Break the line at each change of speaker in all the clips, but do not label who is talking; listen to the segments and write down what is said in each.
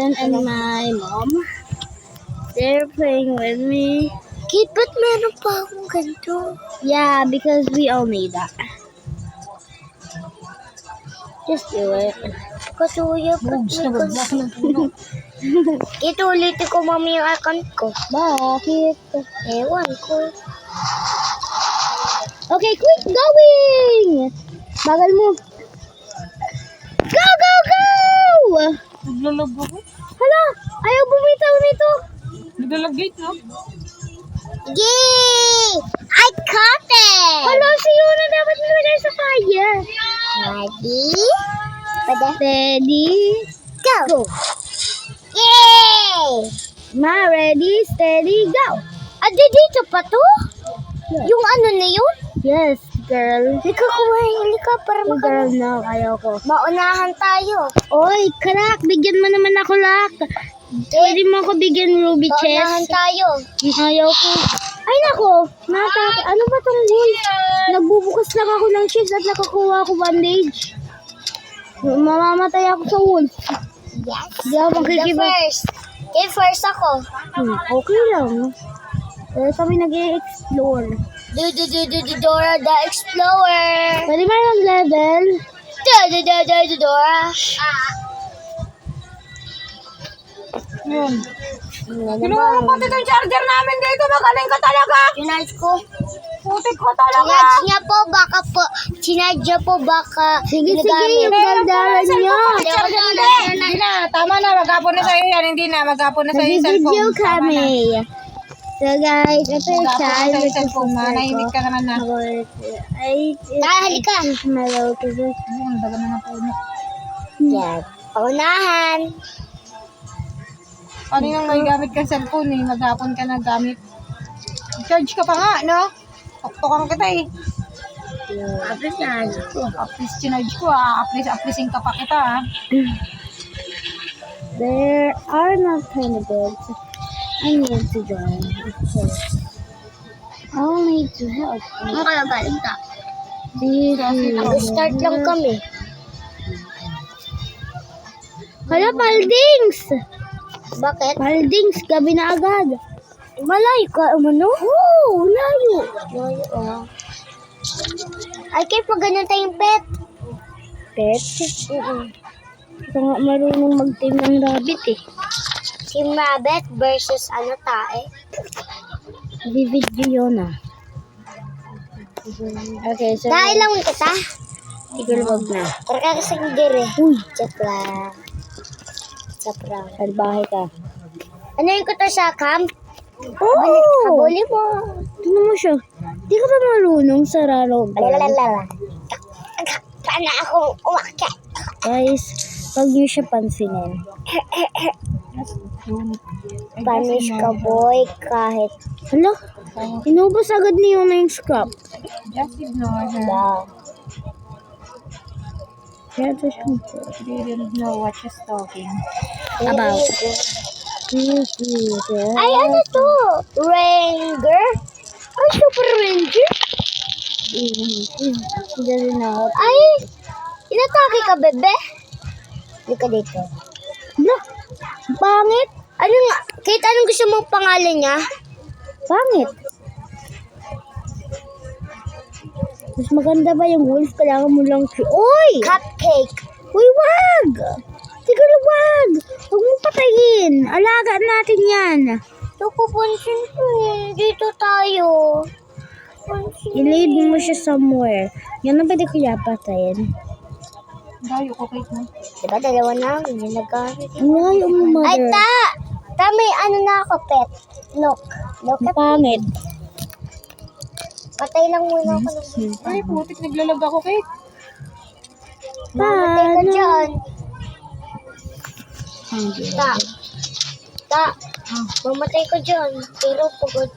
Ryan and my mom. They're playing with me.
Kate, ba't meron pa akong ganito?
Yeah, because we all need that. Just do it.
Kasuya, ba't Kate, ulitin ko mami yung account ko.
Bakit?
Ewan ko.
Okay, quick going! Bagal mo. Go, go, go!
Naglalag ako.
Hala, ayaw bumitaw nito.
Naglalag gate, no?
Yay! I caught it!
Hala, si Yuna dapat nilagay sa fire.
Ready?
Steady,
Go! Yay!
ma, ready, steady, go!
Dito pa to? Yung ano na yun?
Yes, girl.
Halika kumain, halika para
Oh, girl, no, ayaw ko.
maunahan tayo.
Oy, Kalak, bigyan mo naman ako, Lak. Pwede mo ako bigyan Ruby
Maunahan
Chess.
tayo.
Ayaw ko. Ay, nako. Ano ba tong wolf? Nagbubukas lang ako ng chest at nakakuha ako bandage. Mamamatay ako sa wolf.
Yes.
Di ako
The
magkikiba.
first. Okay, first ako.
Okay lang. Pero kami nag-i-explore.
Dora the Explorer.
Pwede ba yung level?
Dora.
Yun. Kinuha mo pati itong charger namin dito. Magaling ka talaga.
Chinarge ko.
Putik ko talaga.
Chinarge niya po, baka po. Chinarge niya po, baka.
Sige,
ginagamit.
yung daldalan niyo.
Hindi na. Tama na. Maghapon na sa'yo yan. Hindi na. Maghapon na sa'yo yung
Nag-video
cellphone. Tama na.
kami. So guys, ito yung
Maghapon na
child.
sa'yo yung cellphone. Manahimik ka naman na.
Halika.
Mellow to this.
Ayun, daga na na puno.
Yan. Paunahan.
Ano yung may gamit ka cellphone eh. Maghapon ka na gamit. Charge ka pa nga, no? Tuktukan kita eh.
Tapos yan.
Please chinarge ko ah. Aplising ka pa kita ah.
There are not candidates. I need to join. I'll need to help.
Ano kaya galing ka?
Start
Start lang kami.
Hala, Paldings!
Bakit?
Paldings, gabi na agad.
Malayo ka, ano?
Oo, layo.
Ay, kayo pag ganun tayong pet.
Pet? Ito nga marunong mag-team ng rabbit eh.
Team Rabbit versus tae.
Video yun ah. Okay, so...
Tae lang kita.
Siguro wag na.
Karka kasi dire.
Uy,
Joke lang. Joke lang.
salbahe ka.
Ano yung kuto sa camp?
Oo!
Habuli mo.
Tignan mo siya. Di ka ba marunong sa raro?
Lalalala. Paano akong umakyat?
Guys, pag niyo siya pansinin.
Punish ka, boy, kahit
Hala, inubos agad niyo na yung scrap.
Just ignore her.
ba.
Kaya ito siya.
They didn't know what she's talking.
About.
Ay, ano to? Ranger? Ay, Super Ranger?
He doesn't know.
Ay, inatake ka, bebe? Hindi ka dito.
Hala, pangit.
Ano nga? Kahit anong gusto mong pangalan niya?
Pangit. Mas maganda ba yung wolf? Kailangan mo lang siya. Uy!
Cupcake.
Uy, wag! Siguro wag! Huwag mo patayin. Alagaan natin yan.
Naku, pansin ko eh. Dito tayo. Pansin.
I-lead mo siya somewhere. Yan ang pwede ko patayin.
Dayo ko kahit mo.
Diba dalawa na ang ginagamit?
Ang layo mo,
Ay,
mother.
may ano na ako, pet. Look. Look at
Pangit.
Patay lang muna ako ng
Ay, putik. Naglalag ako kahit.
Mamatay ka
Paano?
dyan. Ta. Mamatay ka dyan. Pero pagod.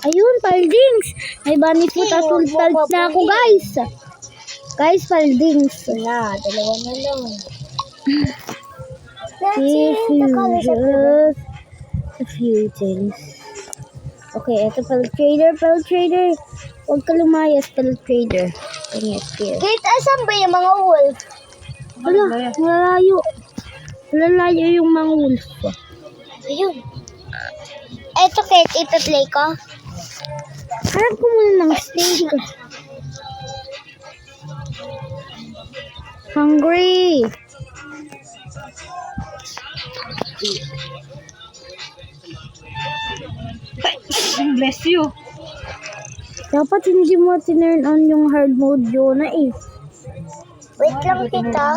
Ayun, Paldings. May bunny foot at full palt na ako, guys. Guys, Paldings.
Na, dalawa na lang.
If you just a few things. Okay, ito pal trader. Huwag ka lumayas, pal trader. Tingit here.
Kahit asan ba yung mga wolf?
Wala, malayo. Lalayo yung mga wolf.
Ayun. Eto, Kate, ipa-play ko.
Harap ko muna ng steak. Hungry.
Bless you.
Dapat hindi mo tinurn on yung hard mode yun na eh.
Wait lang, tita.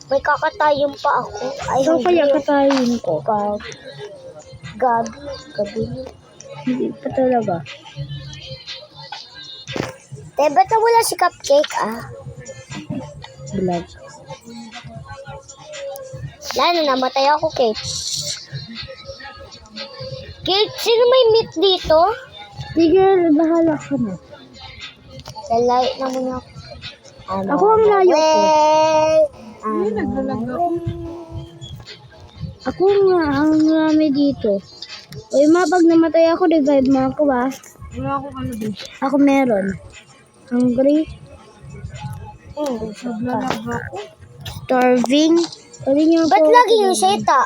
May kakatayon pa ako. Ay,
So kaya katayin ko.
Gabi.
Hindi pa talaga.
Ba't wala si Cupcake,
Vlog.
Lalo, namatay ako, Kate. Kate, sino may meat dito?
Sige, bahala ka na.
Lalayo na muna ako.
Ako ang layo ko.
Ay, naglalaga.
Ako nga ang marami dito. Uy, pag namatay ako, revive mo ako ba?
Wala akong ano din.
Ako meron. Hungry,
Naglalaga ako.
starving. Pwede niyo
Ba't
ako-
lagi yung seta?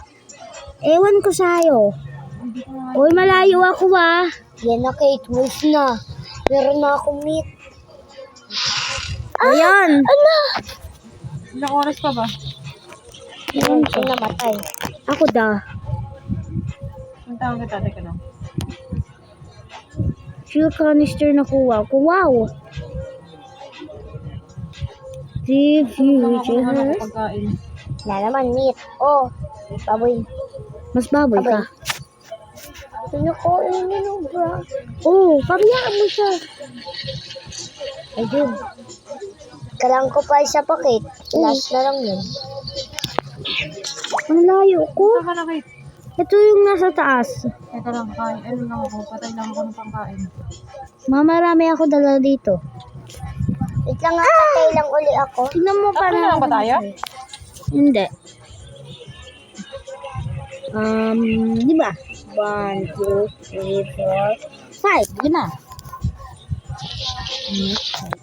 Ewan ko sa'yo.
Hindi ko nga.
Uy, malayo ako ah.
Yan na, Kate. Wolf na. Meron na akong meat.
Ayan.
Ano?
Ilang oras pa ba?
Yan siya namatay.
Ako da.
Ang tawag kita, teka lang.
Fuel canister na kuha ko. Wow. The
Wala akong
future.
pagkain.
Wala naman meat. Oh, baboy.
Mas baboy ka.
Pinukuin niyo nung bra.
Oh, pabiyaan mo siya.
Ayun. Kailangan ko pa isa pa, Kate. Last na lang yun.
Ang layo ko.
Saan ka na, Kate?
Ito yung nasa taas.
Teka lang, kain. Ano lang ako? Patay lang ako ng pangkain.
Marami ako dala dito.
Wait lang nga, patay lang uli ako.
Tingnan mo
Tatlo na lang ba tayo?
Hindi. Di ba? 1, 2, 3, 4, 5. Yun na.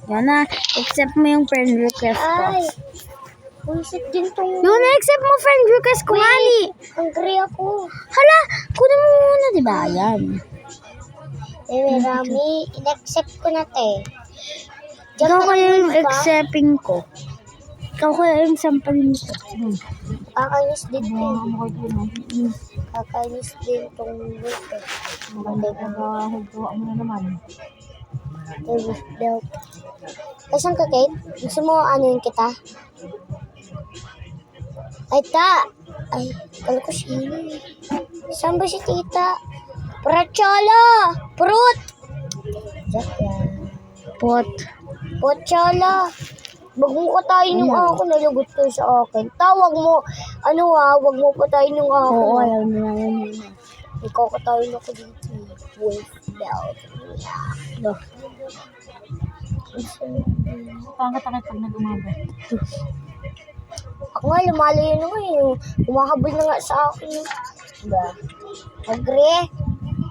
Yan na. Accept mo yung friend request ko.
Ay, buisit din tong...
Yun na, accept mo friend request ko, Ali.
Hungry ako.
Hala, kunin mo muna, di ba? Yan.
Eh, Rami, in-accept ko na, te. Diyan
Ikaw
ka
kaya
lang
yung
ba?
accepting ko. Ikaw kaya yung sampalin ko.
Kakainis din, te.
Ano kayo yun?
Kakainis din tong wolf, eh.
Maganda ka ba? Hagtuwa mo na naman.
The wolf belt. Ay, saan ka, Kate? Gusto mo ano yun kita? Ay, Ay, kala ko siya. Saan ba si tita? Prachola! Prut! Jack yan.
Pot.
Pochola! Wag mo patayin yung ako, nalagot ko sa akin. Tawag mo, wag mo patayin yung ako.
Oo, alam mo na yun.
Ikaw katayin ako dito. Wolf belt.
Loh.
Saan ka takit pag nag-umaga?
Ako nga, lumalayo na nga yun. Kumahabol na nga sa akin. Diba? Hungry?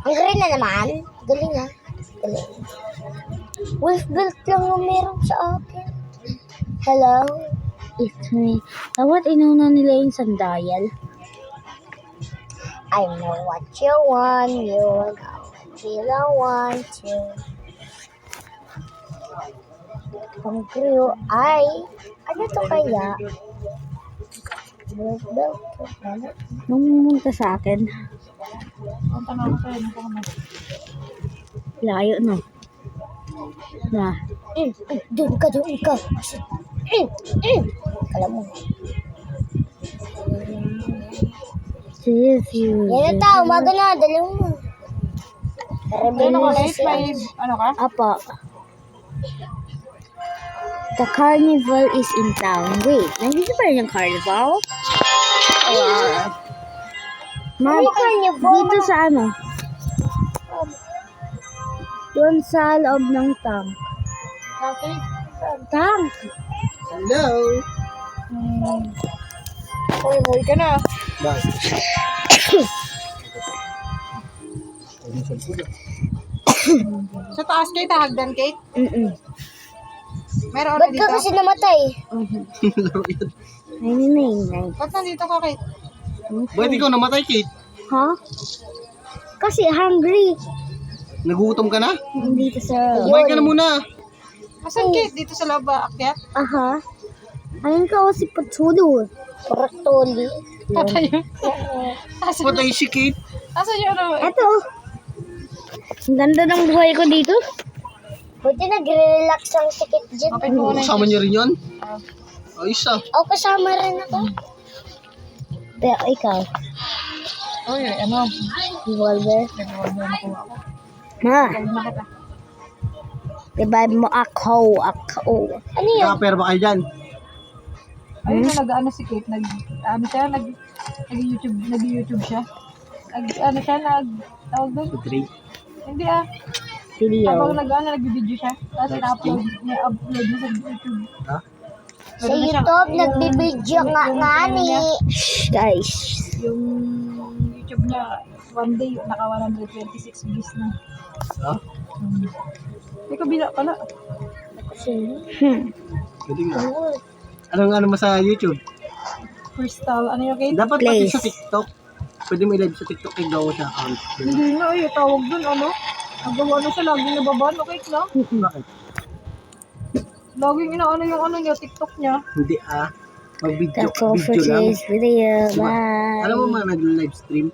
Hungry na naman? Galing ha? Galing. Wolf belt lang yung meron sa akin. Hello?
It's me. Dapat inuna nila yung sandayal.
I know what you want. You know what I want to. Hungry ay, ano to kaya? Wolf belt. Ano?
Nung pumunta sa akin,
Ang tanong ko sa'yo, ano ka naman?
layo no. Na.
Doon ka. Kala mo.
Sis, you.
Yan na ta, umaga na, dali mo.
Ano ka, Kate? May ano ka?
Apa. The carnival is in town. Wait, nandito pa rin yung carnival? Wow. Ma'am,
Ano carnival?
dito sa ano? Doon sa loob ng tank.
Okay.
Tank!
Hello.
Hoy ka na. Sa taas, Kate, hagdan, Kate.
Mm-mm.
Meron
Ba't
na
ka
dito.
kasi namatay?
999.
Ba't nandito ka, Kate?
Bakit ikaw namatay, Kate?
Ha? Kasi hungry.
Nagutom ka na?
Dito sa...
Kumain ka na muna.
Asan, Kate? Dito sa loob ba? Akyat?
Aha. Ayun ka si Patsudo.
Paratoli.
Patay yun. Asan?
Patay si Kate.
Asan yung ano?
Eto. Ang ganda ng buhay ko dito.
Buti nagre-relax ang sikit dyan.
Open mo muna
Kasama niya rin yun? Ayos ah.
O, kasama rin ako.
Pero ikaw,
Uy, ano?
revolver.
Revolver nakuha ko.
Ha?
Revolver na kita.
Revive mo ako.
Ano yun?
Nakapera ba kayo dyan?
Ayun na nag-ano si Kate, nag-YouTube siya. Tawag doon?
Trade.
Hindi
Video.
Habang nag-video siya. Tapos ina-upload niya sa YouTube.
Ha?
Sa YouTube, nagbibideo nga ni.
Shh, guys.
Yung YouTube niya, one day, naka 126 views na.
Ha?
May kabila pala.
Pwede nga. Anong mo sa YouTube?
Crystal, ano yung Kate?
Dapat
Place.
pati sa TikTok. Pwede mo i-live sa TikTok kay gawa siya account.
Hindi na, tawag dun, ano? Nagawa na siya, laging nababan, okay na?
Bakit?
Laging inaano yung ano niya, TikTok niya.
Hindi ah. Mag-video
That's all for
lang.
today's video.
Diba?
Bye.
Alam mo mga nag-live stream?